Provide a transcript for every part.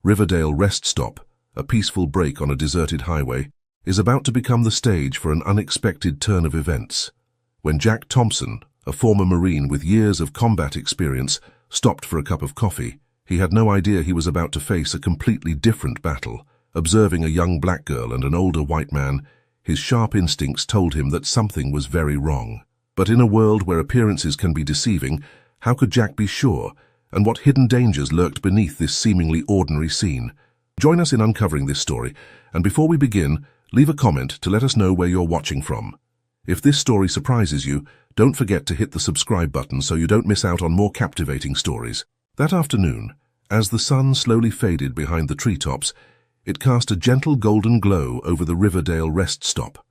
Riverdale Rest Stop, a peaceful break on a deserted highway, is about to become the stage for an unexpected turn of events. When Jack Thompson, a former Marine with years of combat experience, stopped for a cup of coffee, he had no idea he was about to face a completely different battle. Observing a young black girl and an older white man, his sharp instincts told him that something was very wrong. But in a world where appearances can be deceiving, how could Jack be sure? And what hidden dangers lurked beneath this seemingly ordinary scene? Join us in uncovering this story, and before we begin, leave a comment to let us know where you're watching from. If this story surprises you, don't forget to hit the subscribe button so you don't miss out on more captivating stories. That afternoon, as the sun slowly faded behind the treetops, it cast a gentle golden glow over the Riverdale Rest Stop.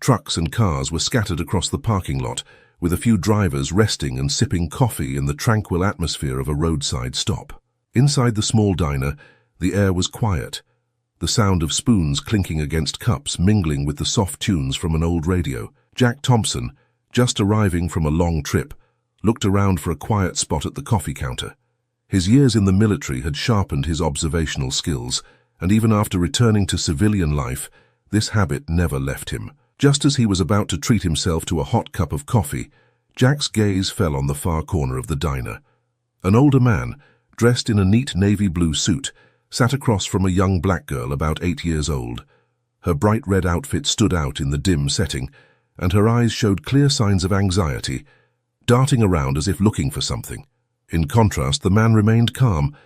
Trucks and cars were scattered across the parking lot, with a few drivers resting and sipping coffee in the tranquil atmosphere of a roadside stop. Inside the small diner, the air was quiet, the sound of spoons clinking against cups mingling with the soft tunes from an old radio. Jack Thompson, just arriving from a long trip, looked around for a quiet spot at the coffee counter. His years in the military had sharpened his observational skills, and even after returning to civilian life, this habit never left him. Just as he was about to treat himself to a hot cup of coffee, Jack's gaze fell on the far corner of the diner. An older man, dressed in a neat navy blue suit, sat across from a young black girl about 8 years old. Her bright red outfit stood out in the dim setting, and her eyes showed clear signs of anxiety, darting around as if looking for something. In contrast, the man remained calm,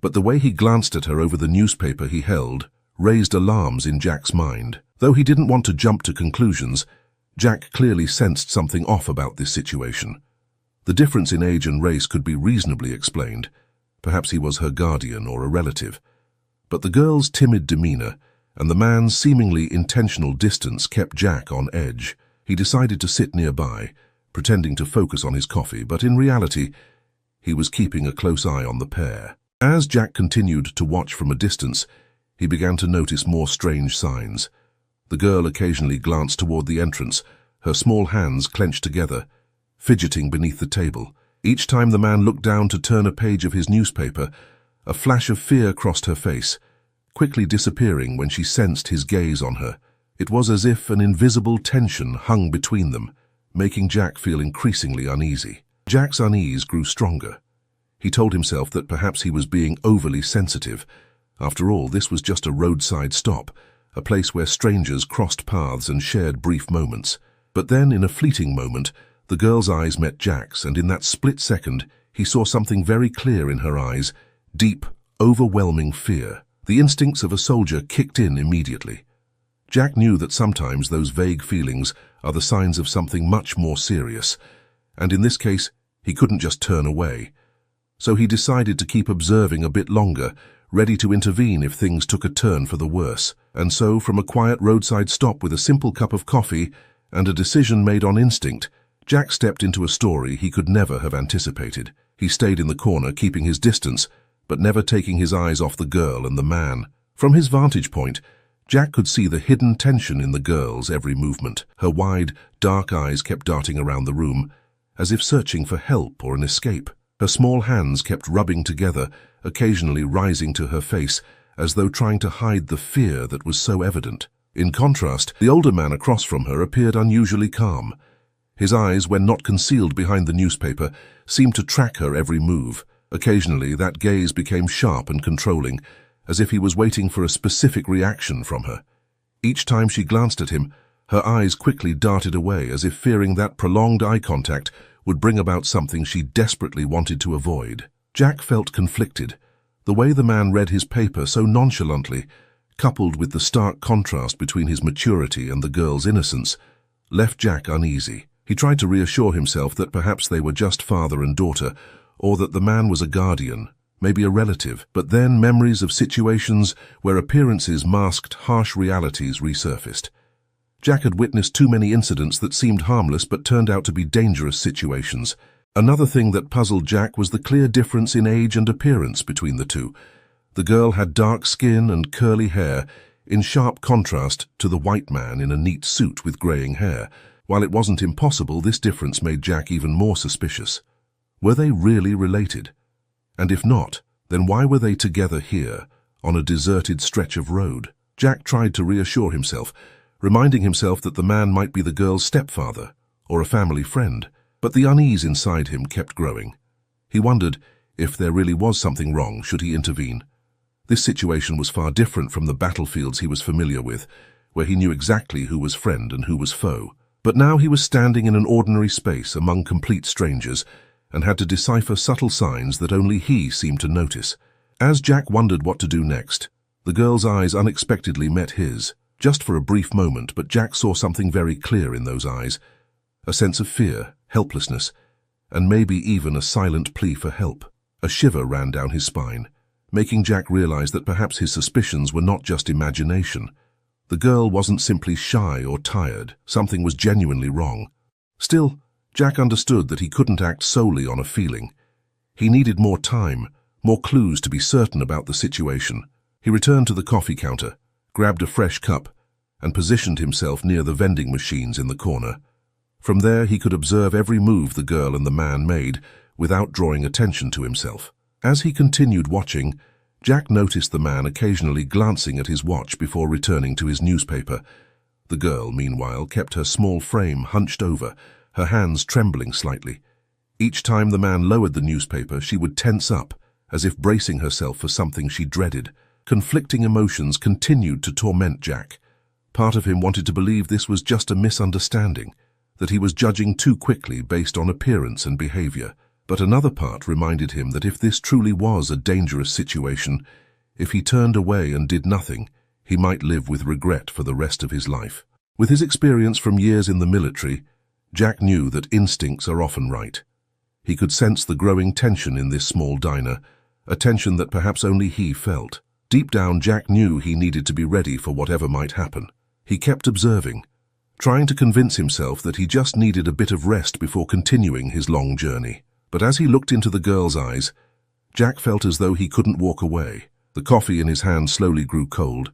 but the way he glanced at her over the newspaper he held raised alarms in Jack's mind. Though he didn't want to jump to conclusions, Jack clearly sensed something off about this situation. The difference in age and race could be reasonably explained. Perhaps he was her guardian or a relative. But the girl's timid demeanor and the man's seemingly intentional distance kept Jack on edge. He decided to sit nearby, pretending to focus on his coffee, but in reality, he was keeping a close eye on the pair. As Jack continued to watch from a distance, he began to notice more strange signs. The girl occasionally glanced toward the entrance, her small hands clenched together, fidgeting beneath the table. Each time the man looked down to turn a page of his newspaper, a flash of fear crossed her face, quickly disappearing when she sensed his gaze on her. It was as if an invisible tension hung between them, making Jack feel increasingly uneasy. Jack's unease grew stronger. He told himself that perhaps he was being overly sensitive. After all, this was just a roadside stop, a place where strangers crossed paths and shared brief moments. But then, in a fleeting moment, the girl's eyes met Jack's, and in that split second, he saw something very clear in her eyes: deep, overwhelming fear. The instincts of a soldier kicked in immediately. Jack knew that sometimes those vague feelings are the signs of something much more serious, and in this case, he couldn't just turn away. So he decided to keep observing a bit longer, ready to intervene if things took a turn for the worse. And so, from a quiet roadside stop with a simple cup of coffee and a decision made on instinct, Jack stepped into a story he could never have anticipated. He stayed in the corner, keeping his distance, but never taking his eyes off the girl and the man. From his vantage point, Jack could see the hidden tension in the girl's every movement. Her wide, dark eyes kept darting around the room, as if searching for help or an escape. Her small hands kept rubbing together, occasionally rising to her face, as though trying to hide the fear that was so evident. In contrast, the older man across from her appeared unusually calm. His eyes, when not concealed behind the newspaper, seemed to track her every move. Occasionally, that gaze became sharp and controlling, as if he was waiting for a specific reaction from her. Each time she glanced at him, her eyes quickly darted away, as if fearing that prolonged eye contact would bring about something she desperately wanted to avoid. Jack felt conflicted. The way the man read his paper so nonchalantly, coupled with the stark contrast between his maturity and the girl's innocence, left Jack uneasy. He tried to reassure himself that perhaps they were just father and daughter, or that the man was a guardian, maybe a relative. But then memories of situations where appearances masked harsh realities resurfaced. Jack had witnessed too many incidents that seemed harmless but turned out to be dangerous situations. Another thing that puzzled Jack was the clear difference in age and appearance between the two. The girl had dark skin and curly hair, in sharp contrast to the white man in a neat suit with graying hair. While it wasn't impossible, this difference made Jack even more suspicious. Were they really related? And if not, then why were they together here, on a deserted stretch of road. Jack tried to reassure himself, reminding himself that the man might be the girl's stepfather or a family friend, but the unease inside him kept growing. He wondered if there really was something wrong, should he intervene? This situation was far different from the battlefields he was familiar with, where he knew exactly who was friend and who was foe. But now he was standing in an ordinary space among complete strangers and had to decipher subtle signs that only he seemed to notice. As Jack wondered what to do next, the girl's eyes unexpectedly met his, just for a brief moment, but Jack saw something very clear in those eyes, a sense of fear, helplessness, and maybe even a silent plea for help. A shiver ran down his spine, making Jack realize that perhaps his suspicions were not just imagination. The girl wasn't simply shy or tired. Something was genuinely wrong. Still, Jack understood that he couldn't act solely on a feeling. He needed more time, more clues to be certain about the situation. He returned to the coffee counter, grabbed a fresh cup, and positioned himself near the vending machines in the corner. From there he could observe every move the girl and the man made without drawing attention to himself. As he continued watching, Jack noticed the man occasionally glancing at his watch before returning to his newspaper. The girl, meanwhile, kept her small frame hunched over, her hands trembling slightly. Each time the man lowered the newspaper, she would tense up, as if bracing herself for something she dreaded. Conflicting emotions continued to torment Jack. Part of him wanted to believe this was just a misunderstanding, that he was judging too quickly based on appearance and behavior. But another part reminded him that if this truly was a dangerous situation, if he turned away and did nothing, he might live with regret for the rest of his life. With his experience from years in the military, Jack knew that instincts are often right. He could sense the growing tension in this small diner, a tension that perhaps only he felt. Deep down, Jack knew he needed to be ready for whatever might happen. He kept observing, trying to convince himself that he just needed a bit of rest before continuing his long journey. But as he looked into the girl's eyes, Jack felt as though he couldn't walk away. The coffee in his hand slowly grew cold,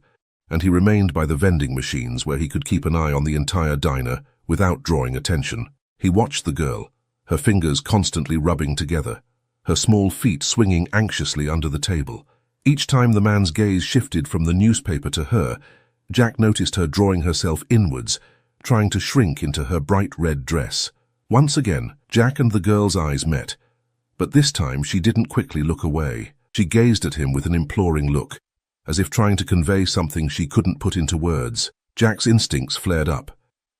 and he remained by the vending machines where he could keep an eye on the entire diner without drawing attention. He watched the girl, her fingers constantly rubbing together, her small feet swinging anxiously under the table. Each time the man's gaze shifted from the newspaper to her, Jack noticed her drawing herself inwards, trying to shrink into her bright red dress. Once again, Jack and the girl's eyes met, but this time she didn't quickly look away. She gazed at him with an imploring look, as if trying to convey something she couldn't put into words. Jack's instincts flared up,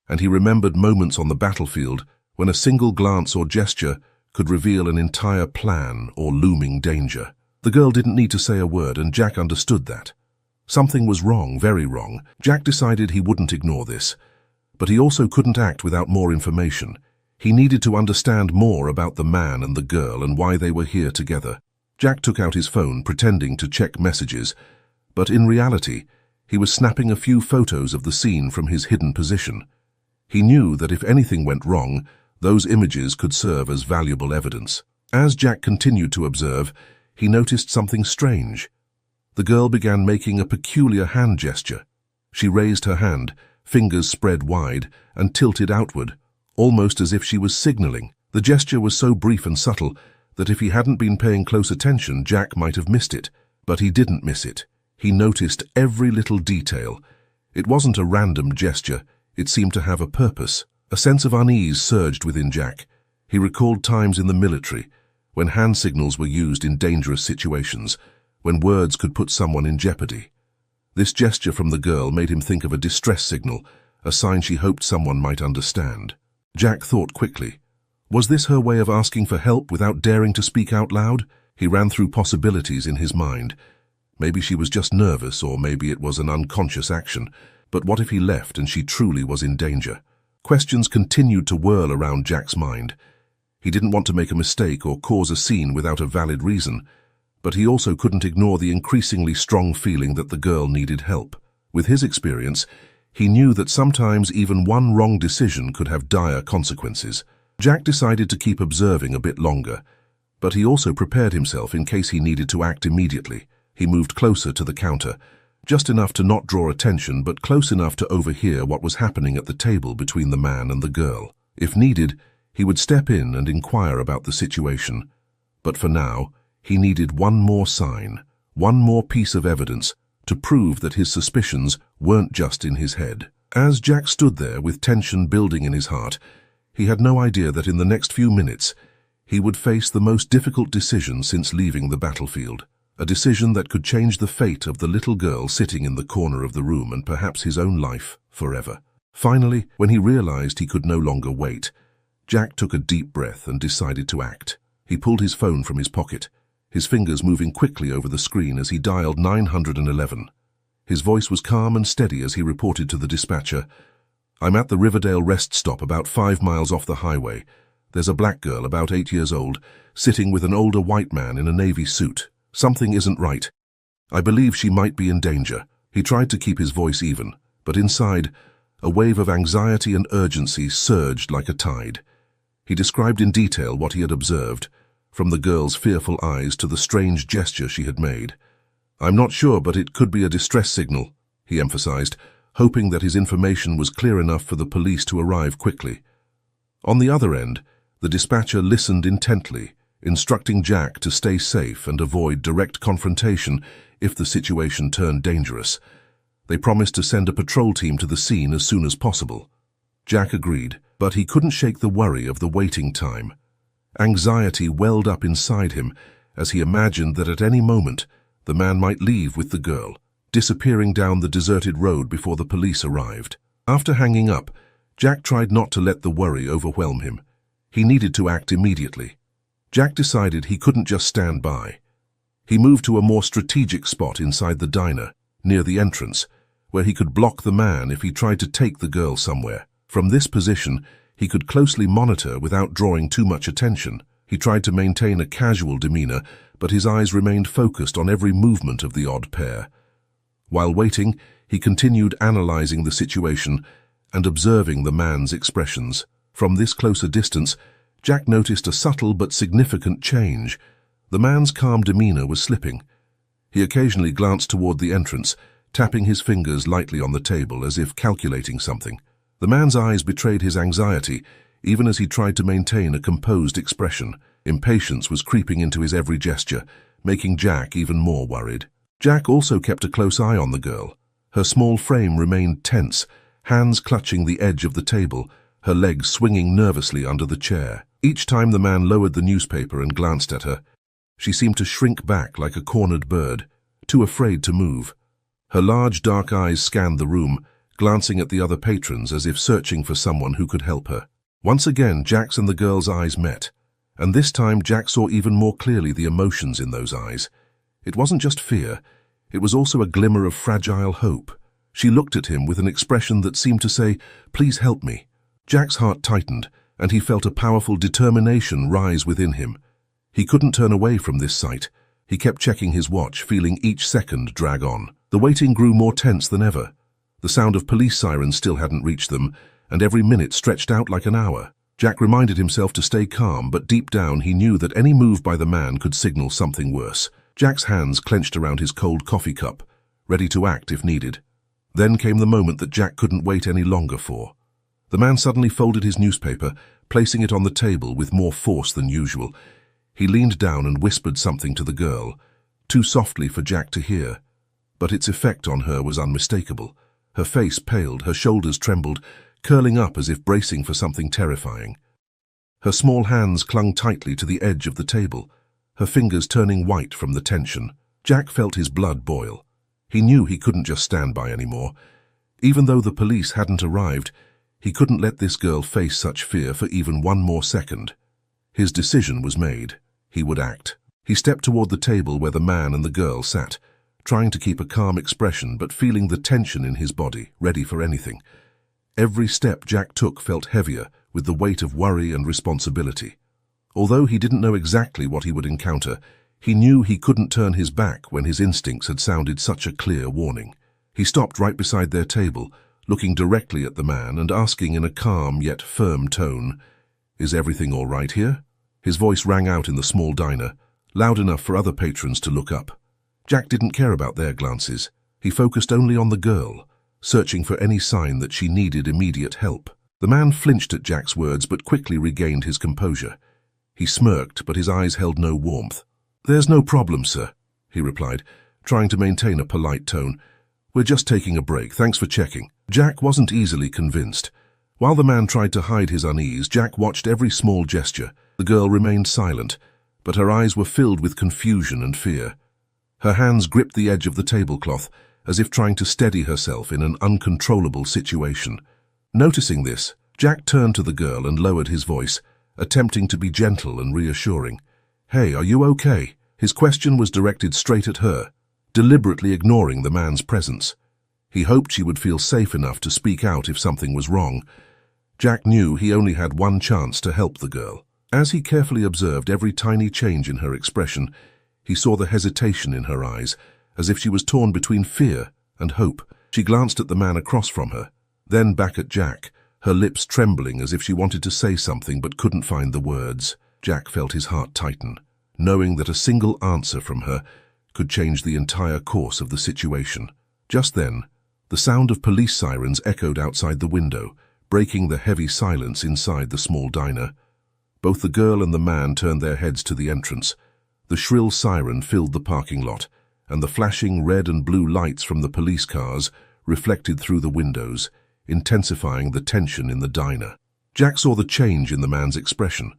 and he remembered moments on the battlefield when a single glance or gesture could reveal an entire plan or looming danger. The girl didn't need to say a word, and Jack understood that. Something was wrong, very wrong. Jack decided he wouldn't ignore this, but he also couldn't act without more information. He needed to understand more about the man and the girl and why they were here together. Jack took out his phone, pretending to check messages, but in reality, he was snapping a few photos of the scene from his hidden position. He knew that if anything went wrong, those images could serve as valuable evidence. As Jack continued to observe, he noticed something strange. The girl began making a peculiar hand gesture. She raised her hand, fingers spread wide and tilted outward, almost as if she was signaling. The gesture was so brief and subtle that if he hadn't been paying close attention, Jack might have missed it. But he didn't miss it. He noticed every little detail. It wasn't a random gesture. It seemed to have a purpose. A sense of unease surged within Jack. He recalled times in the military, when hand signals were used in dangerous situations, when words could put someone in jeopardy. This gesture from the girl made him think of a distress signal, a sign she hoped someone might understand. Jack thought quickly. Was this her way of asking for help without daring to speak out loud? He ran through possibilities in his mind. Maybe she was just nervous, or maybe it was an unconscious action. But what if he left and she truly was in danger? Questions continued to whirl around Jack's mind. He didn't want to make a mistake or cause a scene without a valid reason, but he also couldn't ignore the increasingly strong feeling that the girl needed help. With his experience, he knew that sometimes even one wrong decision could have dire consequences. Jack decided to keep observing a bit longer, but he also prepared himself in case he needed to act immediately. He moved closer to the counter, just enough to not draw attention, but close enough to overhear what was happening at the table between the man and the girl. If needed, he would step in and inquire about the situation. But for now, he needed one more sign, One more piece of evidence to prove that his suspicions weren't just in his head. As Jack stood there with tension building in his heart, he had no idea that in the next few minutes he would face the most difficult decision since leaving the battlefield. A decision that could change the fate of the little girl sitting in the corner of the room and perhaps his own life forever. Finally, when he realized he could no longer wait, Jack took a deep breath and decided to act. He pulled his phone from his pocket, his fingers moving quickly over the screen as he dialed 911. His voice was calm and steady as he reported to the dispatcher, "I'm at the Riverdale Rest Stop about 5 miles off the highway. There's a black girl about 8 years old, sitting with an older white man in a navy suit. Something isn't right. I believe she might be in danger." He tried to keep his voice even, but inside, a wave of anxiety and urgency surged like a tide. He described in detail what he had observed, from the girl's fearful eyes to the strange gesture she had made. "I'm not sure, but it could be a distress signal," he emphasized, hoping that his information was clear enough for the police to arrive quickly. On the other end, the dispatcher listened intently, instructing Jack to stay safe and avoid direct confrontation if the situation turned dangerous. They promised to send a patrol team to the scene as soon as possible. Jack agreed, but he couldn't shake the worry of the waiting time. Anxiety welled up inside him as he imagined that at any moment the man might leave with the girl, disappearing down the deserted road before the police arrived. After hanging up, Jack tried not to let the worry overwhelm him. He needed to act immediately. Jack decided he couldn't just stand by. He moved to a more strategic spot inside the diner, near the entrance, where he could block the man if he tried to take the girl somewhere. From this position, he could closely monitor without drawing too much attention. He tried to maintain a casual demeanor, but his eyes remained focused on every movement of the odd pair. While waiting, he continued analyzing the situation and observing the man's expressions. From this closer distance, Jack noticed a subtle but significant change. The man's calm demeanor was slipping. He occasionally glanced toward the entrance, tapping his fingers lightly on the table as if calculating something. The man's eyes betrayed his anxiety, even as he tried to maintain a composed expression. Impatience was creeping into his every gesture, making Jack even more worried. Jack also kept a close eye on the girl. Her small frame remained tense, hands clutching the edge of the table, her legs swinging nervously under the chair. Each time the man lowered the newspaper and glanced at her, she seemed to shrink back like a cornered bird, too afraid to move. Her large dark eyes scanned the room, glancing at the other patrons as if searching for someone who could help her. Once again, Jack's and the girl's eyes met, and this time Jack saw even more clearly the emotions in those eyes. It wasn't just fear, it was also a glimmer of fragile hope. She looked at him with an expression that seemed to say, "Please help me." Jack's heart tightened, and he felt a powerful determination rise within him. He couldn't turn away from this sight. He kept checking his watch, feeling each second drag on. The waiting grew more tense than ever. The sound of police sirens still hadn't reached them, and every minute stretched out like an hour. Jack reminded himself to stay calm, but deep down he knew that any move by the man could signal something worse. Jack's hands clenched around his cold coffee cup, ready to act if needed. Then came the moment that Jack couldn't wait any longer for. The man suddenly folded his newspaper, placing it on the table with more force than usual. He leaned down and whispered something to the girl, too softly for Jack to hear. But its effect on her was unmistakable. Her face paled, her shoulders trembled, curling up as if bracing for something terrifying. Her small hands clung tightly to the edge of the table, her fingers turning white from the tension. Jack felt his blood boil. He knew he couldn't just stand by anymore. Even though the police hadn't arrived, he couldn't let this girl face such fear for even one more second. His decision was made. He would act. He stepped toward the table where the man and the girl sat, trying to keep a calm expression but feeling the tension in his body, ready for anything. Every step Jack took felt heavier with the weight of worry and responsibility. Although he didn't know exactly what he would encounter, he knew he couldn't turn his back when his instincts had sounded such a clear warning. He stopped right beside their table, looking directly at the man and asking in a calm yet firm tone, "Is everything all right here?" His voice rang out in the small diner, loud enough for other patrons to look up. Jack didn't care about their glances. He focused only on the girl, searching for any sign that she needed immediate help. The man flinched at Jack's words but quickly regained his composure. He smirked, but his eyes held no warmth. "There's no problem, sir," he replied. trying to maintain a polite tone. "We're just taking a break, thanks for checking." Jack wasn't easily convinced. While the man tried to hide his unease, Jack watched every small gesture. The girl remained silent, but her eyes were filled with confusion and fear. Her hands gripped the edge of the tablecloth, as if trying to steady herself in an uncontrollable situation. Noticing this, Jack turned to the girl and lowered his voice, attempting to be gentle and reassuring. "Hey, are you okay?" His question was directed straight at her, deliberately ignoring the man's presence. He hoped she would feel safe enough to speak out if something was wrong. Jack knew he only had one chance to help the girl. As he carefully observed every tiny change in her expression, he saw the hesitation in her eyes, as if she was torn between fear and hope. She glanced at the man across from her, then back at Jack, her lips trembling as if she wanted to say something but couldn't find the words. Jack felt his heart tighten, knowing that a single answer from her could change the entire course of the situation. Just then, the sound of police sirens echoed outside the window, breaking the heavy silence inside the small diner. Both the girl and the man turned their heads to the entrance. The shrill siren filled the parking lot, and the flashing red and blue lights from the police cars reflected through the windows, intensifying the tension in the diner. Jack saw the change in the man's expression.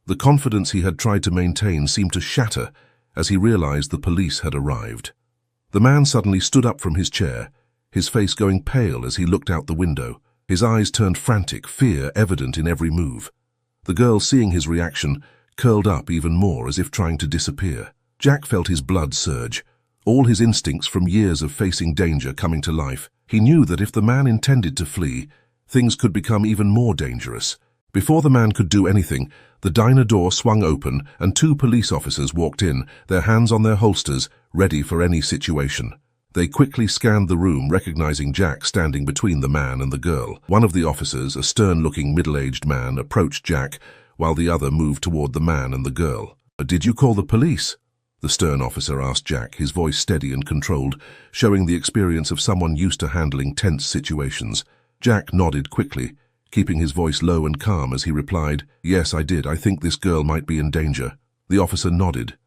The confidence he had tried to maintain seemed to shatter as he realized the police had arrived. The man suddenly stood up from his chair, his face going pale as he looked out the window. His eyes turned frantic, fear evident in every move. The girl, seeing his reaction, curled up even more as if trying to disappear. Jack felt his blood surge, all his instincts from years of facing danger coming to life. He knew that if the man intended to flee, things could become even more dangerous. Before the man could do anything, the diner door swung open and two police officers walked in, their hands on their holsters, ready for any situation. They quickly scanned the room, recognizing Jack standing between the man and the girl. One of the officers, a stern-looking middle-aged man, approached Jack, while the other moved toward the man and the girl. "Did you call the police?" the stern officer asked Jack, his voice steady and controlled, showing the experience of someone used to handling tense situations. Jack nodded quickly, keeping his voice low and calm as he replied, "Yes, I did. I think this girl might be in danger." The officer nodded,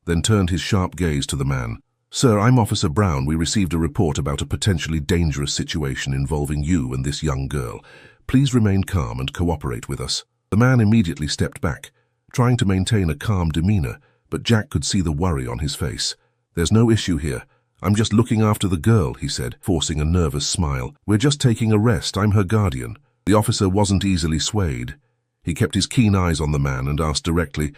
then turned his sharp gaze to the man. "Sir, I'm Officer Brown. We received a report about a potentially dangerous situation involving you and this young girl. Please remain calm and cooperate with us." The man immediately stepped back, trying to maintain a calm demeanor, but Jack could see the worry on his face. "There's no issue here. I'm just looking after the girl," he said, forcing a nervous smile. "We're just taking a rest. I'm her guardian." The officer wasn't easily swayed. He kept his keen eyes on the man and asked directly,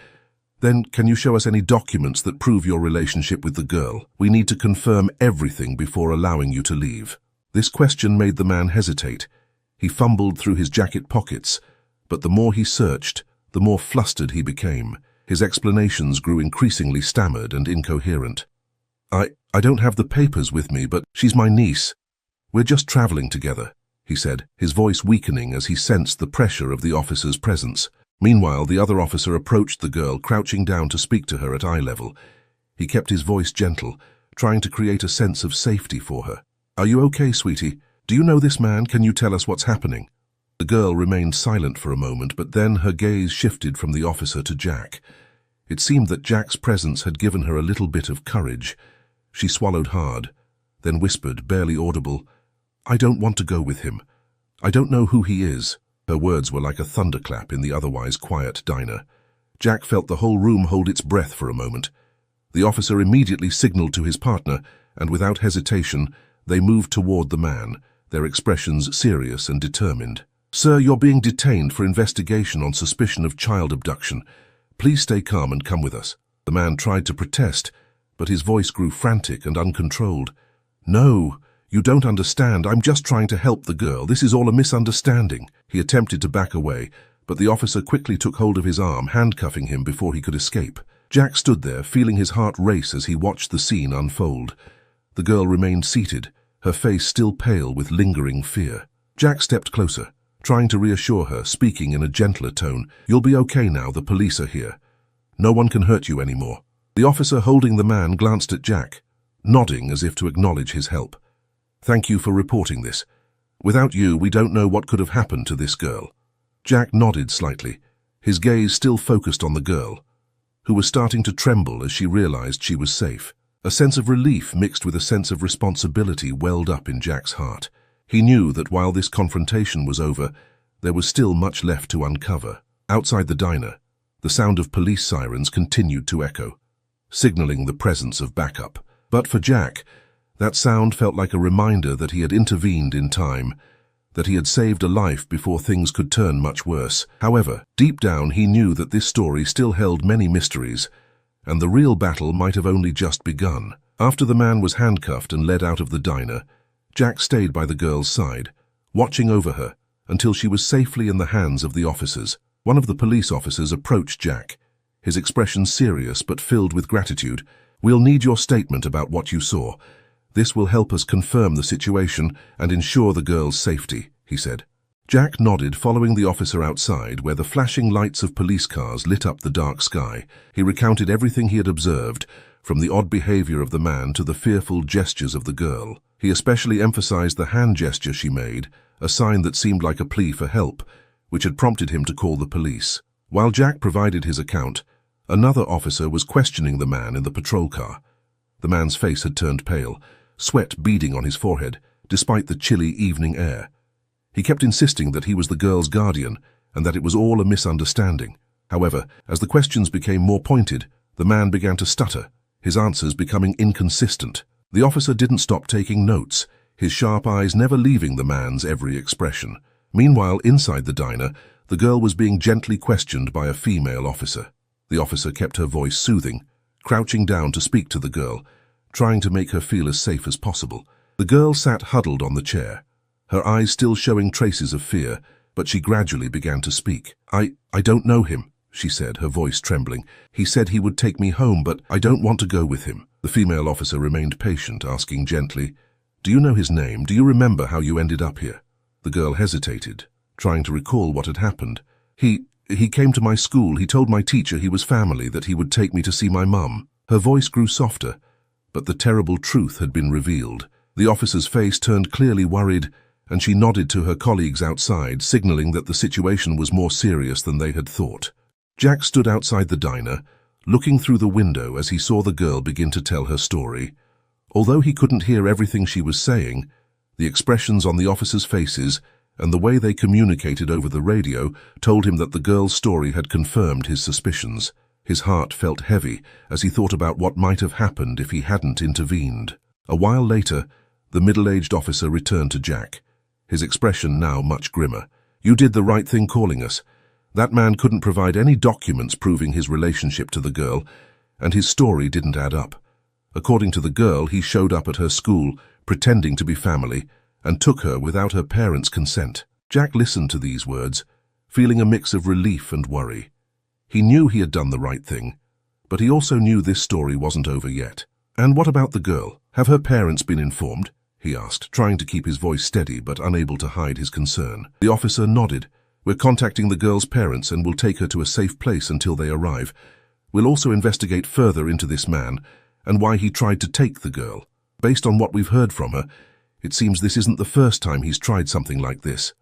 "Then can you show us any documents that prove your relationship with the girl? We need to confirm everything before allowing you to leave." This question made the man hesitate. He fumbled through his jacket pockets, but the more he searched, the more flustered he became. His explanations grew increasingly stammered and incoherent. I don't have the papers with me, but she's my niece. We're just traveling together," he said, his voice weakening as he sensed the pressure of the officer's presence. Meanwhile, the other officer approached the girl, crouching down to speak to her at eye level. He kept his voice gentle, trying to create a sense of safety for her. "Are you okay, sweetie? Do you know this man? Can you tell us what's happening?" The girl remained silent for a moment, but then her gaze shifted from the officer to Jack. It seemed that Jack's presence had given her a little bit of courage. She swallowed hard, then whispered, barely audible, "I don't want to go with him. I don't know who he is." Her words were like a thunderclap in the otherwise quiet diner. Jack felt the whole room hold its breath for a moment. The officer immediately signaled to his partner, and without hesitation, they moved toward the man, their expressions serious and determined. "Sir, you're being detained for investigation on suspicion of child abduction. Please stay calm and come with us." The man tried to protest, but his voice grew frantic and uncontrolled. "No, you don't understand. I'm just trying to help the girl. This is all a misunderstanding." He attempted to back away, but the officer quickly took hold of his arm, handcuffing him before he could escape. Jack stood there, feeling his heart race as he watched the scene unfold. The girl remained seated, her face still pale with lingering fear. Jack stepped closer, trying to reassure her, speaking in a gentler tone. "You'll be okay now. The police are here. No one can hurt you anymore." The officer holding the man glanced at Jack, nodding as if to acknowledge his help. "Thank you for reporting this. Without you, we don't know what could have happened to this girl." Jack nodded slightly, his gaze still focused on the girl, who was starting to tremble as she realized she was safe. A sense of relief mixed with a sense of responsibility welled up in Jack's heart. He knew that while this confrontation was over, there was still much left to uncover. Outside the diner, the sound of police sirens continued to echo, signaling the presence of backup. But for Jack, that sound felt like a reminder that he had intervened in time, that he had saved a life before things could turn much worse. However, deep down he knew that this story still held many mysteries, and the real battle might have only just begun. After the man was handcuffed and led out of the diner, Jack stayed by the girl's side, watching over her until she was safely in the hands of the officers. One of the police officers approached Jack, his expression serious but filled with gratitude. "We'll need your statement about what you saw. This will help us confirm the situation and ensure the girl's safety," he said. Jack nodded, following the officer outside, where the flashing lights of police cars lit up the dark sky. He recounted everything he had observed, from the odd behavior of the man to the fearful gestures of the girl. He especially emphasized the hand gesture she made, a sign that seemed like a plea for help, which had prompted him to call the police. While Jack provided his account, another officer was questioning the man in the patrol car. The man's face had turned pale, sweat beading on his forehead, despite the chilly evening air. He kept insisting that he was the girl's guardian and that it was all a misunderstanding. However, as the questions became more pointed, the man began to stutter, his answers becoming inconsistent. The officer didn't stop taking notes, his sharp eyes never leaving the man's every expression. Meanwhile, inside the diner, the girl was being gently questioned by a female officer. The officer kept her voice soothing, crouching down to speak to the girl, trying to make her feel as safe as possible. The girl sat huddled on the chair, her eyes still showing traces of fear, but she gradually began to speak. I don't know him," she said, her voice trembling. "He said he would take me home, but I don't want to go with him." The female officer remained patient, asking gently, "Do you know his name? Do you remember how you ended up here?" The girl hesitated, trying to recall what had happened. He came to my school. He told my teacher he was family, that he would take me to see my mum." Her voice grew softer, but the terrible truth had been revealed. The officer's face turned clearly worried, and she nodded to her colleagues outside, signaling that the situation was more serious than they had thought. Jack stood outside the diner, looking through the window as he saw the girl begin to tell her story. Although he couldn't hear everything she was saying, the expressions on the officers' faces and the way they communicated over the radio told him that the girl's story had confirmed his suspicions. His heart felt heavy as he thought about what might have happened if he hadn't intervened. A while later, the middle-aged officer returned to Jack, his expression now much grimmer. "You did the right thing calling us. That man couldn't provide any documents proving his relationship to the girl, and his story didn't add up. According to the girl, he showed up at her school, pretending to be family, and took her without her parents' consent." Jack listened to these words, feeling a mix of relief and worry. He knew he had done the right thing, but he also knew this story wasn't over yet. "And what about the girl? Have her parents been informed?" he asked, trying to keep his voice steady but unable to hide his concern. The officer nodded. "We're contacting the girl's parents and will take her to a safe place until they arrive. We'll also investigate further into this man and why he tried to take the girl. Based on what we've heard from her, it seems this isn't the first time he's tried something like this."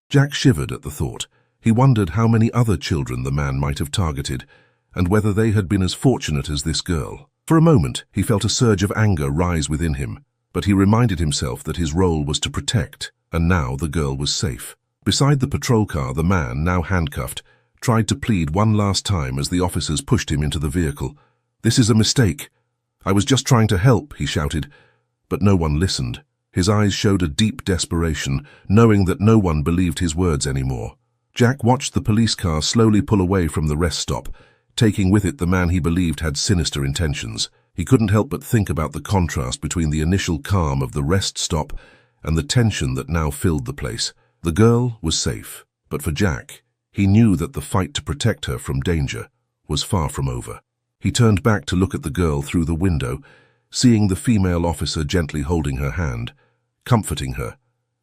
Jack shivered at the thought. He wondered how many other children the man might have targeted, and whether they had been as fortunate as this girl. For a moment, he felt a surge of anger rise within him, but he reminded himself that his role was to protect, and now the girl was safe. Beside the patrol car, the man, now handcuffed, tried to plead one last time as the officers pushed him into the vehicle. "This is a mistake. I was just trying to help," he shouted, but no one listened. His eyes showed a deep desperation, knowing that no one believed his words anymore. Jack watched the police car slowly pull away from the rest stop, taking with it the man he believed had sinister intentions. He couldn't help but think about the contrast between the initial calm of the rest stop and the tension that now filled the place. The girl was safe, but for Jack, he knew that the fight to protect her from danger was far from over. He turned back to look at the girl through the window, seeing the female officer gently holding her hand, comforting her,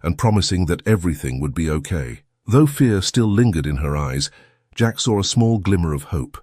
and promising that everything would be okay. Though fear still lingered in her eyes, Jack saw a small glimmer of hope.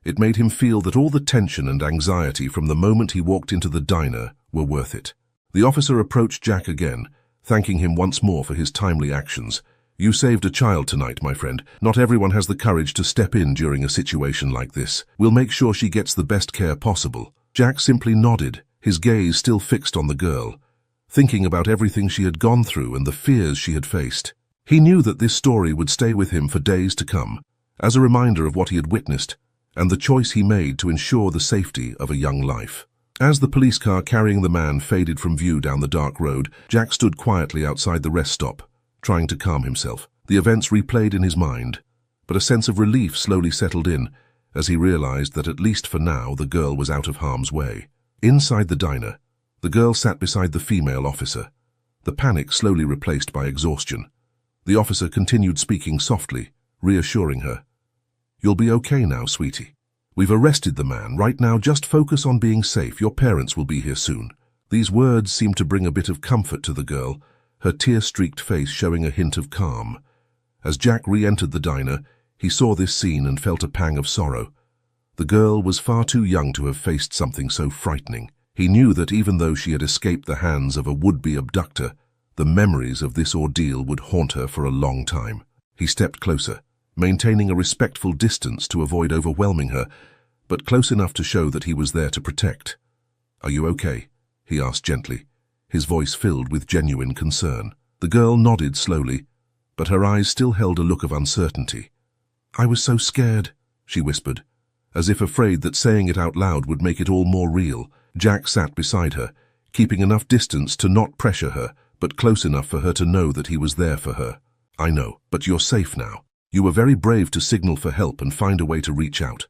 It made him feel that all the tension and anxiety from the moment he walked into the diner were worth it. The officer approached Jack again, thanking him once more for his timely actions. "You saved a child tonight, my friend. Not everyone has the courage to step in during a situation like this. We'll make sure she gets the best care possible." Jack simply nodded, his gaze still fixed on the girl, thinking about everything she had gone through and the fears she had faced. He knew that this story would stay with him for days to come, as a reminder of what he had witnessed and the choice he made to ensure the safety of a young life. As the police car carrying the man faded from view down the dark road, Jack stood quietly outside the rest stop, trying to calm himself. The events replayed in his mind, but a sense of relief slowly settled in as he realized that at least for now the girl was out of harm's way. Inside the diner, the girl sat beside the female officer, the panic slowly replaced by exhaustion. The officer continued speaking softly, reassuring her. "You'll be okay now, sweetie. We've arrested the man. Right now, just focus on being safe. Your parents will be here soon." These words seemed to bring a bit of comfort to the girl, her tear-streaked face showing a hint of calm. As Jack re-entered the diner, he saw this scene and felt a pang of sorrow. The girl was far too young to have faced something so frightening. He knew that even though she had escaped the hands of a would-be abductor, the memories of this ordeal would haunt her for a long time. He stepped closer, maintaining a respectful distance to avoid overwhelming her, but close enough to show that he was there to protect. "Are you okay?" he asked gently, his voice filled with genuine concern. The girl nodded slowly, but her eyes still held a look of uncertainty. "I was so scared," she whispered, as if afraid that saying it out loud would make it all more real. Jack sat beside her, keeping enough distance to not pressure her, but close enough for her to know that he was there for her. "I know, but you're safe now. You were very brave to signal for help and find a way to reach out."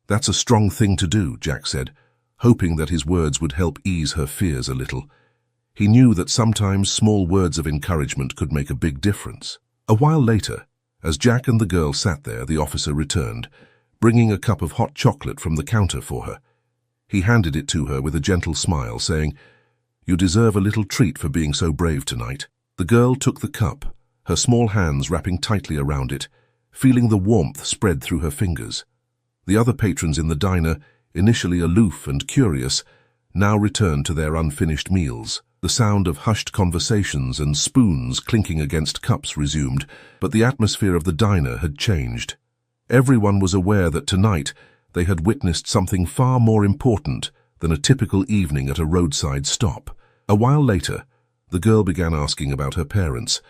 "That's a strong thing to do," Jack said, hoping that his words would help ease her fears a little. He knew that sometimes small words of encouragement could make a big difference. A while later, as Jack and the girl sat there, the officer returned, bringing a cup of hot chocolate from the counter for her. He handed it to her with a gentle smile, saying, "You deserve a little treat for being so brave tonight." The girl took the cup, her small hands wrapping tightly around it, feeling the warmth spread through her fingers. The other patrons in the diner, initially aloof and curious, now returned to their unfinished meals. The sound of hushed conversations and spoons clinking against cups resumed, but the atmosphere of the diner had changed. Everyone was aware that tonight they had witnessed something far more important than a typical evening at a roadside stop. A while later, the girl began asking about her parents,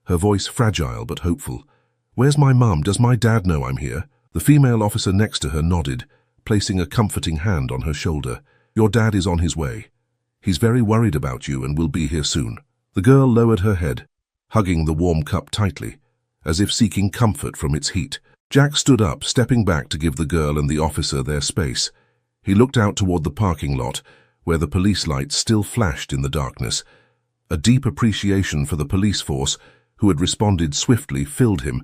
her voice fragile but hopeful. "Where's my mum? Does my dad know I'm here?" The female officer next to her nodded, placing a comforting hand on her shoulder. "Your dad is on his way. He's very worried about you and will be here soon." The girl lowered her head, hugging the warm cup tightly, as if seeking comfort from its heat. Jack stood up, stepping back to give the girl and the officer their space. He looked out toward the parking lot, where the police lights still flashed in the darkness. A deep appreciation for the police force, who had responded swiftly, filled him,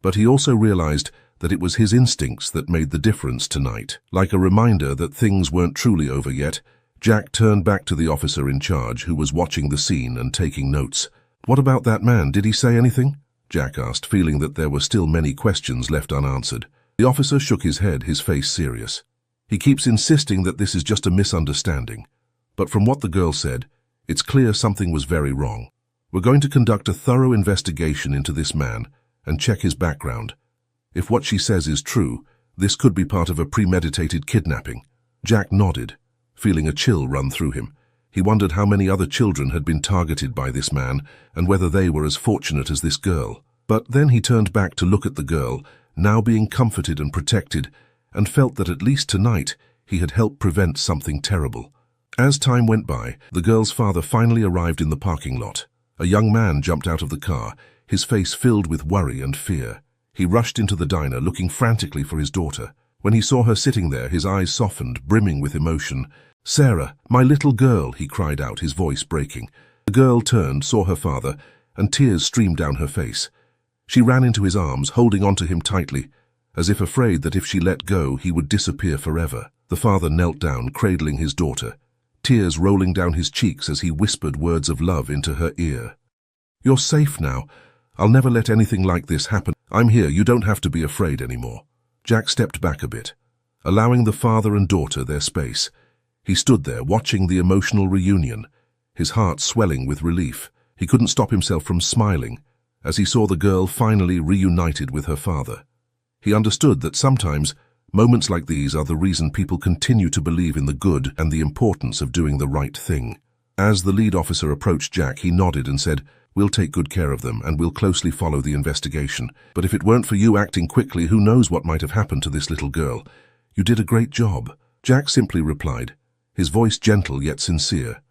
but he also realized that it was his instincts that made the difference tonight. Like a reminder that things weren't truly over yet, Jack turned back to the officer in charge, who was watching the scene and taking notes. "What about that man? Did he say anything?" Jack asked, feeling that there were still many questions left unanswered. The officer shook his head, his face serious. "He keeps insisting that this is just a misunderstanding, but from what the girl said, it's clear something was very wrong. We're going to conduct a thorough investigation into this man and check his background. If what she says is true, this could be part of a premeditated kidnapping." Jack nodded, feeling a chill run through him. He wondered how many other children had been targeted by this man and whether they were as fortunate as this girl. But then he turned back to look at the girl, now being comforted and protected, and felt that at least tonight he had helped prevent something terrible. As time went by, the girl's father finally arrived in the parking lot. A young man jumped out of the car, his face filled with worry and fear. He rushed into the diner, looking frantically for his daughter. When he saw her sitting there, his eyes softened, brimming with emotion. "Sarah, my little girl," he cried out, his voice breaking. The girl turned, saw her father, and tears streamed down her face. She ran into his arms, holding onto him tightly, as if afraid that if she let go, he would disappear forever. The father knelt down, cradling his daughter, tears rolling down his cheeks as he whispered words of love into her ear. "You're safe now. I'll never let anything like this happen. I'm here. You don't have to be afraid anymore." Jack stepped back a bit, allowing the father and daughter their space. He stood there, watching the emotional reunion, his heart swelling with relief. He couldn't stop himself from smiling as he saw the girl finally reunited with her father. He understood that sometimes Moments like these are the reason people continue to believe in the good and the importance of doing the right thing. As the lead officer approached Jack, he nodded and said, "We'll take good care of them and we'll closely follow the investigation. But if it weren't for you acting quickly, who knows what might have happened to this little girl. You did a great job." Jack simply replied, his voice gentle yet sincere.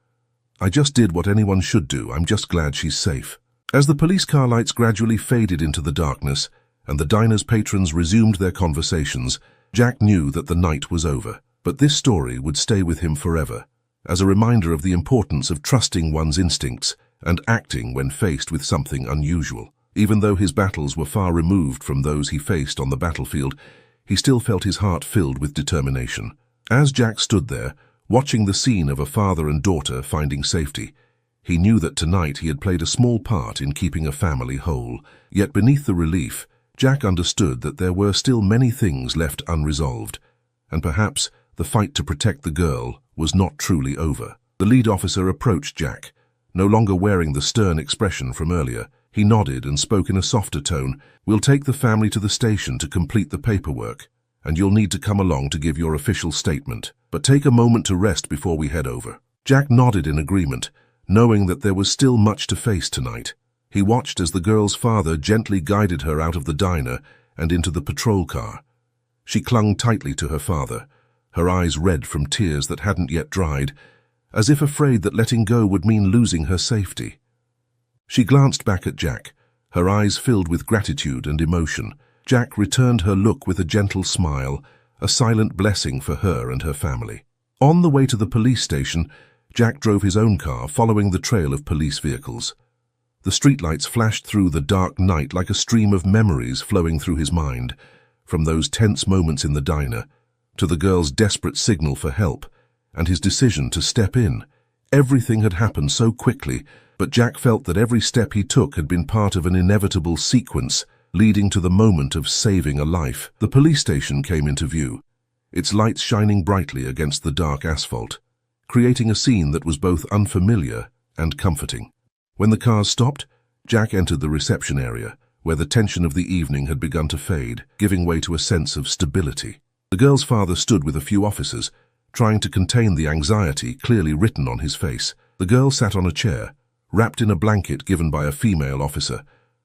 "I just did what anyone should do. I'm just glad she's safe." As the police car lights gradually faded into the darkness and the diner's patrons resumed their conversations, Jack knew that the night was over. But this story would stay with him forever, as a reminder of the importance of trusting one's instincts and acting when faced with something unusual. Even though his battles were far removed from those he faced on the battlefield, he still felt his heart filled with determination. As Jack stood there, watching the scene of a father and daughter finding safety, he knew that tonight he had played a small part in keeping a family whole. Yet beneath the relief, Jack understood that there were still many things left unresolved, and perhaps the fight to protect the girl was not truly over. The lead officer approached Jack, no longer wearing the stern expression from earlier. He nodded and spoke in a softer tone. "We'll take the family to the station to complete the paperwork, and you'll need to come along to give your official statement. But take a moment to rest before we head over." Jack nodded in agreement, knowing that there was still much to face tonight. He watched as the girl's father gently guided her out of the diner and into the patrol car. She clung tightly to her father, her eyes red from tears that hadn't yet dried, as if afraid that letting go would mean losing her safety. She glanced back at Jack, her eyes filled with gratitude and emotion. Jack returned her look with a gentle smile, a silent blessing for her and her family. On the way to the police station, Jack drove his own car, following the trail of police vehicles. The streetlights flashed through the dark night like a stream of memories flowing through his mind, from those tense moments in the diner, to the girl's desperate signal for help, and his decision to step in. Everything had happened so quickly, but Jack felt that every step he took had been part of an inevitable sequence, leading to the moment of saving a life. The police station came into view, its lights shining brightly against the dark asphalt, creating a scene that was both unfamiliar and comforting. When the cars stopped, Jack entered the reception area, where the tension of the evening had begun to fade, giving way to a sense of stability. The girl's father stood with a few officers, trying to contain the anxiety clearly written on his face. The girl sat on a chair, wrapped in a blanket given by a female officer,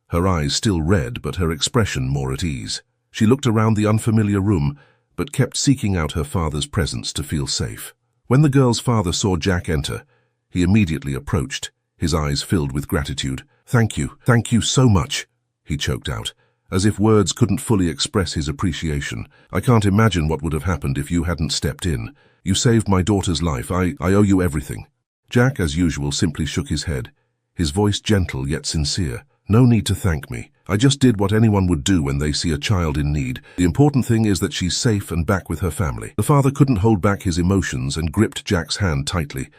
her eyes still red but her expression more at ease. She looked around the unfamiliar room, but kept seeking out her father's presence to feel safe. When the girl's father saw Jack enter, he immediately approached, his eyes filled with gratitude. Thank you so much," he choked out, as if words couldn't fully express his appreciation. "I can't imagine what would have happened if you hadn't stepped in. You saved my daughter's life. I owe you everything." Jack, as usual, simply shook his head, his voice gentle yet sincere. "No need to thank me. I just did what anyone would do when they see a child in need. The important thing is that she's safe and back with her family." The father couldn't hold back his emotions and gripped Jack's hand tightly,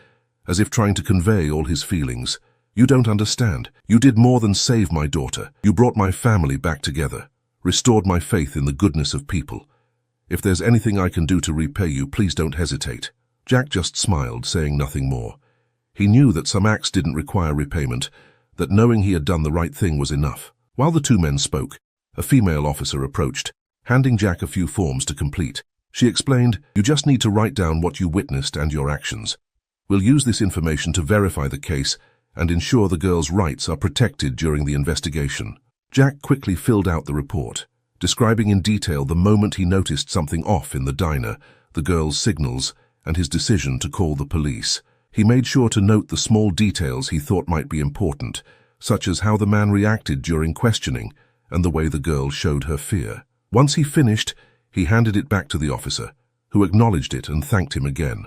as if trying to convey all his feelings. "You don't understand. You did more than save my daughter. You brought my family back together, restored my faith in the goodness of people. If there's anything I can do to repay you, please don't hesitate." Jack just smiled, saying nothing more. He knew that some acts didn't require repayment, that knowing he had done the right thing was enough. While the two men spoke, a female officer approached, handing Jack a few forms to complete. She explained, "You just need to write down what you witnessed and your actions. We'll use this information to verify the case and ensure the girl's rights are protected during the investigation." Jack quickly filled out the report, describing in detail the moment he noticed something off in the diner, the girl's signals, and his decision to call the police. He made sure to note the small details he thought might be important, such as how the man reacted during questioning and the way the girl showed her fear. Once he finished, he handed it back to the officer, who acknowledged it and thanked him again.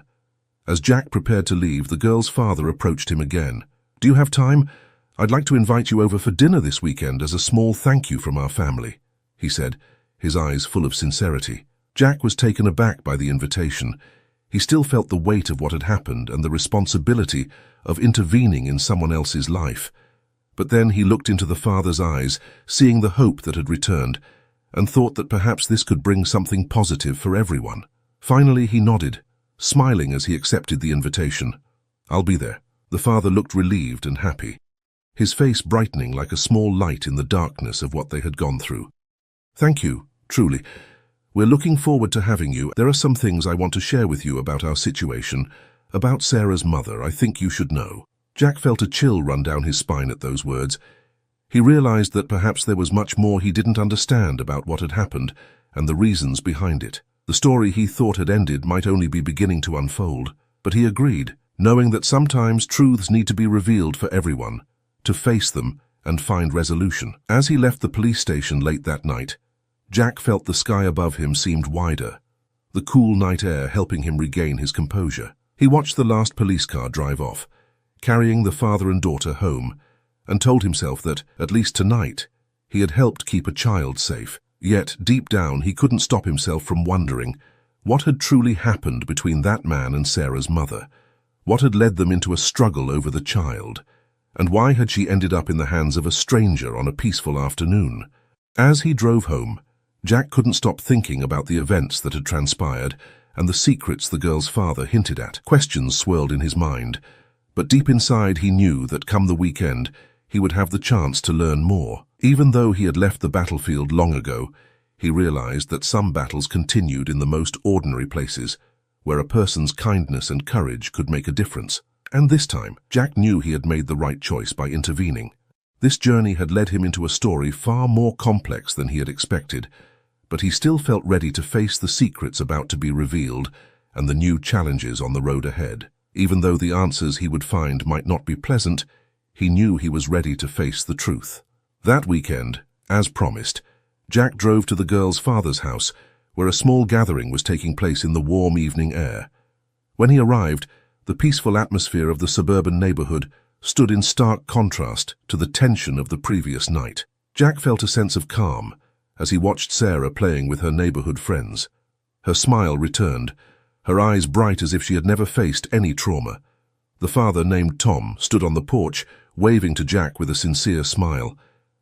As Jack prepared to leave, the girl's father approached him again. "Do you have time? I'd like to invite you over for dinner this weekend as a small thank you from our family," he said, his eyes full of sincerity. Jack was taken aback by the invitation. He still felt the weight of what had happened and the responsibility of intervening in someone else's life. But then he looked into the father's eyes, seeing the hope that had returned, and thought that perhaps this could bring something positive for everyone. Finally, he nodded, smiling as he accepted the invitation. "I'll be there." The father looked relieved and happy, his face brightening like a small light in the darkness of what they had gone through. "Thank you, truly. We're looking forward to having you. There are some things I want to share with you about our situation, about Sarah's mother. I think you should know." Jack felt a chill run down his spine at those words. He realized that perhaps there was much more he didn't understand about what had happened and the reasons behind it. The story he thought had ended might only be beginning to unfold, but he agreed, knowing that sometimes truths need to be revealed for everyone, to face them and find resolution. As he left the police station late that night, Jack felt the sky above him seemed wider, the cool night air helping him regain his composure. He watched the last police car drive off, carrying the father and daughter home, and told himself that, at least tonight, he had helped keep a child safe. Yet, deep down, he couldn't stop himself from wondering what had truly happened between that man and Sarah's mother. What had led them into a struggle over the child? And why had she ended up in the hands of a stranger on a peaceful afternoon? As he drove home, Jack couldn't stop thinking about the events that had transpired and the secrets the girl's father hinted at. Questions swirled in his mind, but deep inside he knew that come the weekend, he would have the chance to learn more. Even though he had left the battlefield long ago, he realized that some battles continued in the most ordinary places, where a person's kindness and courage could make a difference. And this time, Jack knew he had made the right choice by intervening. This journey had led him into a story far more complex than he had expected, but he still felt ready to face the secrets about to be revealed and the new challenges on the road ahead. Even though the answers he would find might not be pleasant, he knew he was ready to face the truth. That weekend, as promised, Jack drove to the girl's father's house, where a small gathering was taking place in the warm evening air. When he arrived, the peaceful atmosphere of the suburban neighborhood stood in stark contrast to the tension of the previous night. Jack felt a sense of calm as he watched Sarah playing with her neighborhood friends. Her smile returned, her eyes bright as if she had never faced any trauma. The father, named Tom, stood on the porch, waving to Jack with a sincere smile.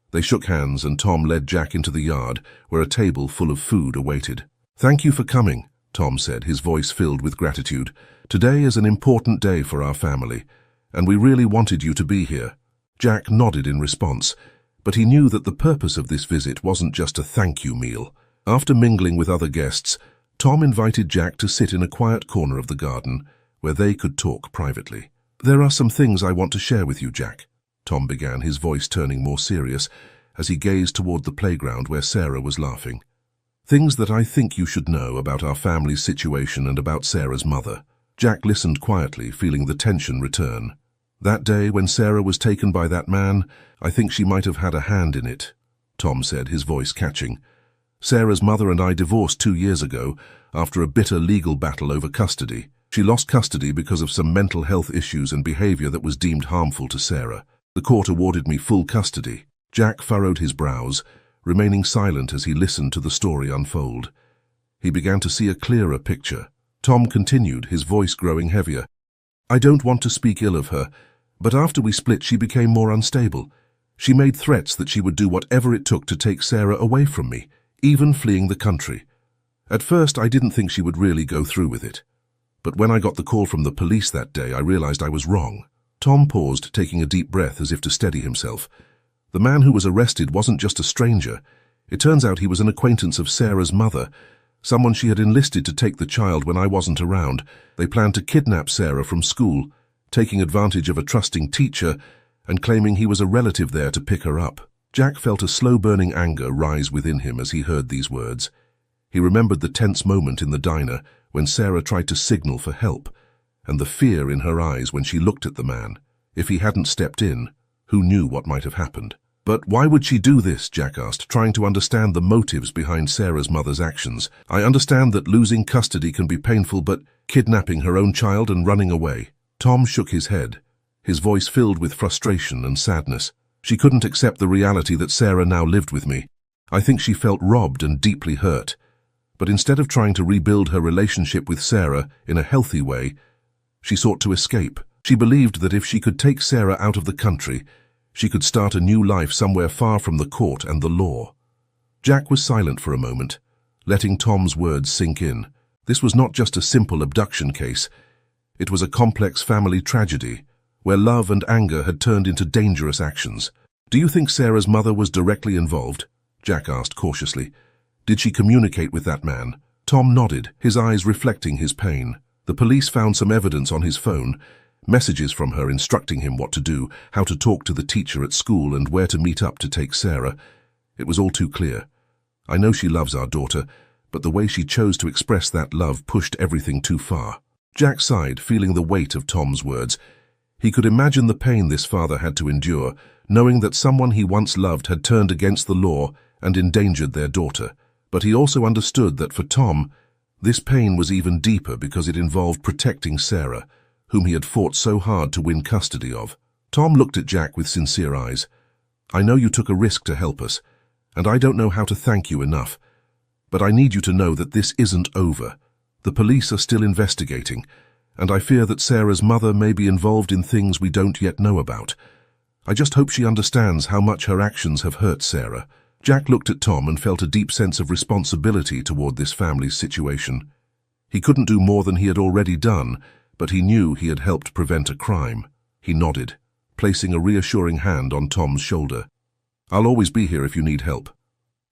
They shook hands and Tom led Jack into the yard, where a table full of food awaited. "Thank you for coming," Tom said, his voice filled with gratitude. "Today is an important day for our family, and we really wanted you to be here." Jack nodded in response, but he knew that the purpose of this visit wasn't just a thank-you meal. After mingling with other guests, Tom invited Jack to sit in a quiet corner of the garden, where they could talk privately. "There are some things I want to share with you, Jack," Tom began, his voice turning more serious as he gazed toward the playground where Sarah was laughing. "Things that I think you should know about our family's situation and about Sarah's mother." Jack listened quietly, feeling the tension return. "That day when Sarah was taken by that man, I think she might have had a hand in it," Tom said, his voice catching. "Sarah's mother and I divorced 2 years ago after a bitter legal battle over custody. She lost custody because of some mental health issues and behavior that was deemed harmful to Sarah. The court awarded me full custody." Jack furrowed his brows, remaining silent as he listened to the story unfold. He began to see a clearer picture. Tom continued, his voice growing heavier. "I don't want to speak ill of her, but after we split she became more unstable. She made threats that she would do whatever it took to take Sarah away from me, even fleeing the country. At first I didn't think she would really go through with it. But when I got the call from the police that day, I realized I was wrong." Tom paused, taking a deep breath as if to steady himself. The man who was arrested wasn't just a stranger. It turns out he was an acquaintance of Sarah's mother, someone she had enlisted to take the child when I wasn't around. They planned to kidnap Sarah from school, taking advantage of a trusting teacher and claiming he was a relative there to pick her up. Jack felt a slow-burning anger rise within him as he heard these words. He remembered the tense moment in the diner when Sarah tried to signal for help, and the fear in her eyes when she looked at the man. If he hadn't stepped in, who knew what might have happened? "But why would she do this?" Jack asked, trying to understand the motives behind Sarah's mother's actions. "I understand that losing custody can be painful, but kidnapping her own child and running away." Tom shook his head, his voice filled with frustration and sadness. "She couldn't accept the reality that Sarah now lived with me. I think she felt robbed and deeply hurt. But instead of trying to rebuild her relationship with Sarah in a healthy way, she sought to escape. She believed that if she could take Sarah out of the country, she could start a new life somewhere far from the court and the law." Jack was silent for a moment, letting Tom's words sink in. This was not just a simple abduction case. It was a complex family tragedy, where love and anger had turned into dangerous actions. "Do you think Sarah's mother was directly involved?" Jack asked cautiously. Did she communicate with that man? Tom nodded, his eyes reflecting his pain. The police found some evidence on his phone, messages from her instructing him what to do, how to talk to the teacher at school, and where to meet up to take Sarah. It was all too clear. I know she loves our daughter, but the way she chose to express that love pushed everything too far. Jack sighed, feeling the weight of Tom's words. He could imagine the pain this father had to endure, knowing that someone he once loved had turned against the law and endangered their daughter. But he also understood that for Tom, this pain was even deeper because it involved protecting Sarah, whom he had fought so hard to win custody of. Tom looked at Jack with sincere eyes. I know you took a risk to help us, and I don't know how to thank you enough. But I need you to know that this isn't over. The police are still investigating, and I fear that Sarah's mother may be involved in things we don't yet know about. I just hope she understands how much her actions have hurt Sarah. Jack looked at Tom and felt a deep sense of responsibility toward this family's situation. He couldn't do more than he had already done, but he knew he had helped prevent a crime. He nodded, placing a reassuring hand on Tom's shoulder. I'll always be here if you need help.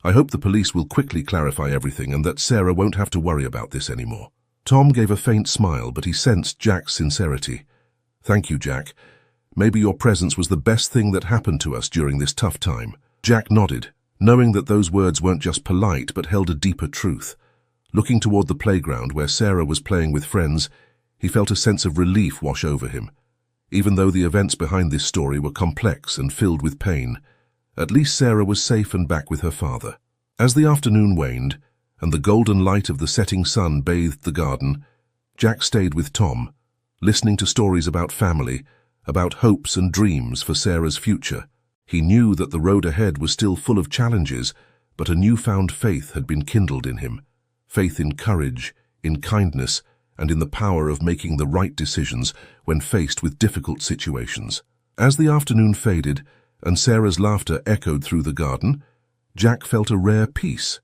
I hope the police will quickly clarify everything and that Sarah won't have to worry about this anymore. Tom gave a faint smile, but he sensed Jack's sincerity. Thank you, Jack. Maybe your presence was the best thing that happened to us during this tough time. Jack nodded, knowing that those words weren't just polite but held a deeper truth. Looking toward the playground where Sarah was playing with friends, he felt a sense of relief wash over him. Even though the events behind this story were complex and filled with pain, at least Sarah was safe and back with her father. As the afternoon waned, and the golden light of the setting sun bathed the garden, Jack stayed with Tom, listening to stories about family, about hopes and dreams for Sarah's future. He knew that the road ahead was still full of challenges, but a newfound faith had been kindled in him. Faith in courage, in kindness, and in the power of making the right decisions when faced with difficult situations. As the afternoon faded and Sarah's laughter echoed through the garden, Jack felt a rare peace.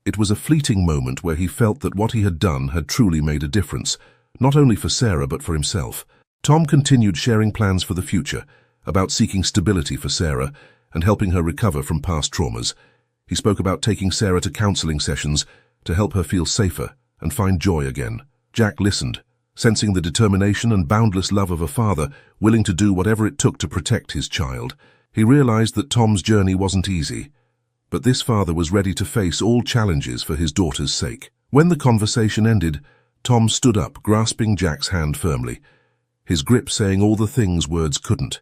It was a fleeting moment where he felt that what he had done had truly made a difference, not only for Sarah but for himself. Tom continued sharing plans for the future, about seeking stability for Sarah and helping her recover from past traumas. He spoke about taking Sarah to counseling sessions to help her feel safer and find joy again. Jack listened, sensing the determination and boundless love of a father willing to do whatever it took to protect his child. He realized that Tom's journey wasn't easy, but this father was ready to face all challenges for his daughter's sake. When the conversation ended, Tom stood up, grasping Jack's hand firmly, his grip saying all the things words couldn't.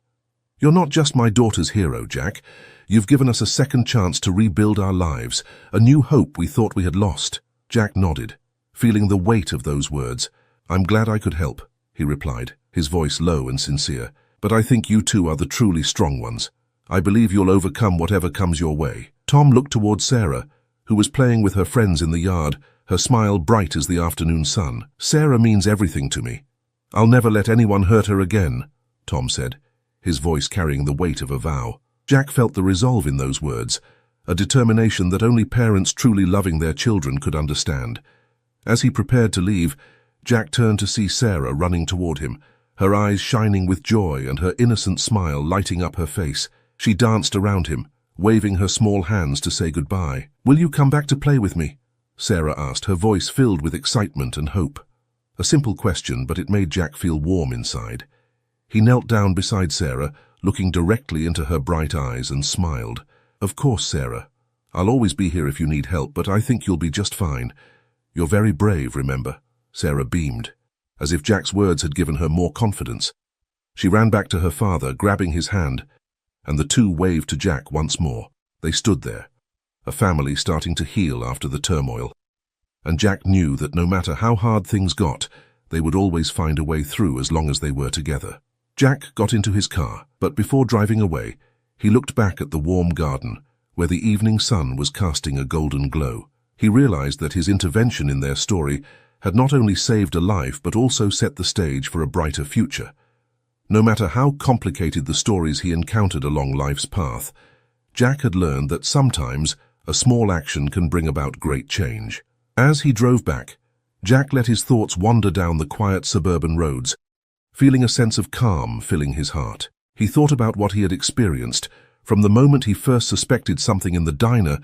You're not just my daughter's hero, Jack. You've given us a second chance to rebuild our lives, a new hope we thought we had lost. Jack nodded, feeling the weight of those words. I'm glad I could help, he replied, his voice low and sincere. But I think you two are the truly strong ones. I believe you'll overcome whatever comes your way. Tom looked toward Sarah, who was playing with her friends in the yard, her smile bright as the afternoon sun. Sarah means everything to me. I'll never let anyone hurt her again, Tom said, his voice carrying the weight of a vow. Jack felt the resolve in those words, a determination that only parents truly loving their children could understand. As he prepared to leave, Jack turned to see Sarah running toward him, her eyes shining with joy and her innocent smile lighting up her face. She danced around him, waving her small hands to say goodbye. Will you come back to play with me? Sarah asked, her voice filled with excitement and hope. A simple question, but it made Jack feel warm inside. He knelt down beside Sarah, looking directly into her bright eyes, and smiled. Of course, Sarah. I'll always be here if you need help, but I think you'll be just fine. You're very brave, remember? Sarah beamed, as if Jack's words had given her more confidence. She ran back to her father, grabbing his hand, and the two waved to Jack once more. They stood there, a family starting to heal after the turmoil. And Jack knew that no matter how hard things got, they would always find a way through as long as they were together. Jack got into his car, but before driving away, he looked back at the warm garden, where the evening sun was casting a golden glow. He realized that his intervention in their story had not only saved a life but also set the stage for a brighter future. No matter how complicated the stories he encountered along life's path, Jack had learned that sometimes a small action can bring about great change. As he drove back, Jack let his thoughts wander down the quiet suburban roads, feeling a sense of calm filling his heart. He thought about what he had experienced, from the moment he first suspected something in the diner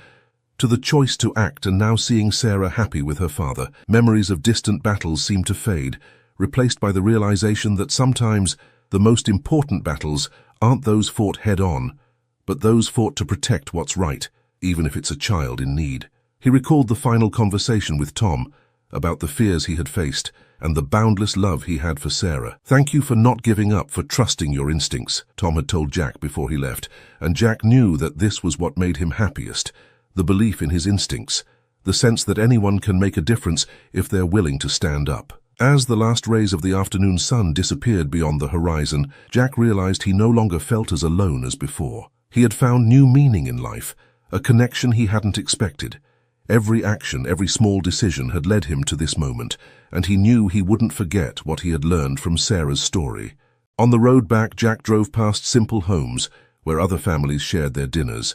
to the choice to act, and now seeing Sarah happy with her father, memories of distant battles seemed to fade, replaced by the realization that sometimes the most important battles aren't those fought head-on, but those fought to protect what's right, even if it's a child in need. He recalled the final conversation with Tom about the fears he had faced and the boundless love he had for Sarah. "Thank you for not giving up, for trusting your instincts," Tom had told Jack before he left, and Jack knew that this was what made him happiest, the belief in his instincts, the sense that anyone can make a difference if they're willing to stand up. As the last rays of the afternoon sun disappeared beyond the horizon, Jack realized he no longer felt as alone as before. He had found new meaning in life, a connection he hadn't expected. Every action, every small decision had led him to this moment, and he knew he wouldn't forget what he had learned from Sarah's story. On the road back, Jack drove past simple homes where other families shared their dinners,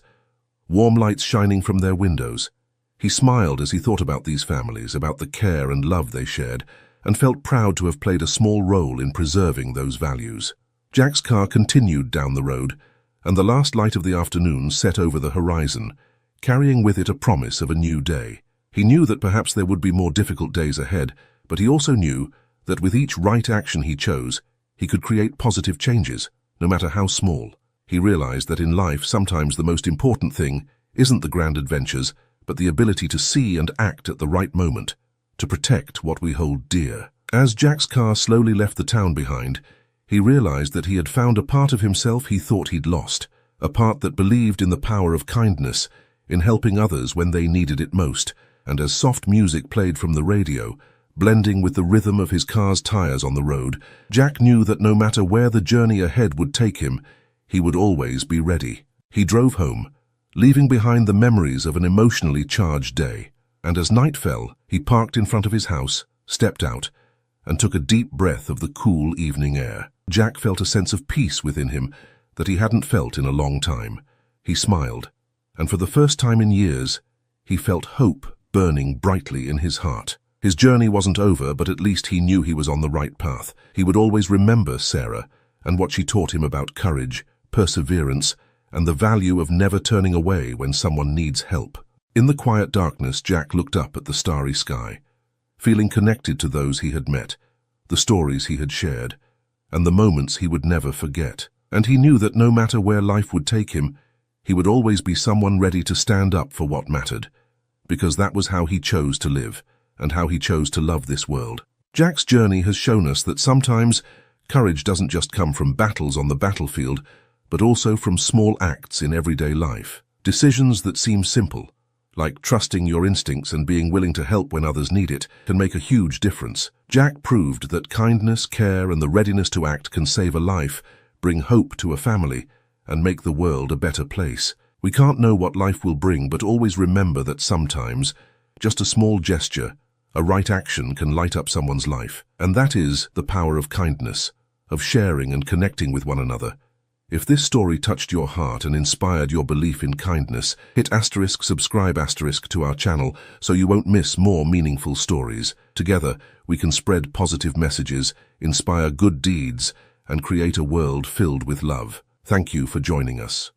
warm lights shining from their windows. He smiled as he thought about these families, about the care and love they shared, and felt proud to have played a small role in preserving those values. Jack's car continued down the road, and the last light of the afternoon set over the horizon, carrying with it a promise of a new day. He knew that perhaps there would be more difficult days ahead, but he also knew that with each right action he chose, he could create positive changes, no matter how small. He realized that in life sometimes the most important thing isn't the grand adventures, but the ability to see and act at the right moment, to protect what we hold dear. As Jack's car slowly left the town behind, he realized that he had found a part of himself he thought he'd lost, a part that believed in the power of kindness, in helping others when they needed it most. And as soft music played from the radio, blending with the rhythm of his car's tires on the road, Jack knew that no matter where the journey ahead would take him, he would always be ready. He drove home, leaving behind the memories of an emotionally charged day. And as night fell, he parked in front of his house, stepped out, and took a deep breath of the cool evening air. Jack felt a sense of peace within him that he hadn't felt in a long time. He smiled, and for the first time in years, he felt hope burning brightly in his heart. His journey wasn't over, but at least he knew he was on the right path. He would always remember Sarah and what she taught him about courage, perseverance, and the value of never turning away when someone needs help. In the quiet darkness, Jack looked up at the starry sky, feeling connected to those he had met, the stories he had shared, and the moments he would never forget. And he knew that no matter where life would take him, he would always be someone ready to stand up for what mattered, because that was how he chose to live, and how he chose to love this world. Jack's journey has shown us that sometimes courage doesn't just come from battles on the battlefield, but also from small acts in everyday life. Decisions that seem simple, like trusting your instincts and being willing to help when others need it, can make a huge difference. Jack proved that kindness, care, and the readiness to act can save a life, bring hope to a family, and make the world a better place. We can't know what life will bring, but always remember that sometimes just a small gesture, a right action, can light up someone's life. And that is the power of kindness, of sharing and connecting with one another. If this story touched your heart and inspired your belief in kindness, hit subscribe to our channel so you won't miss more meaningful stories. Together, we can spread positive messages, inspire good deeds, and create a world filled with love. Thank you for joining us.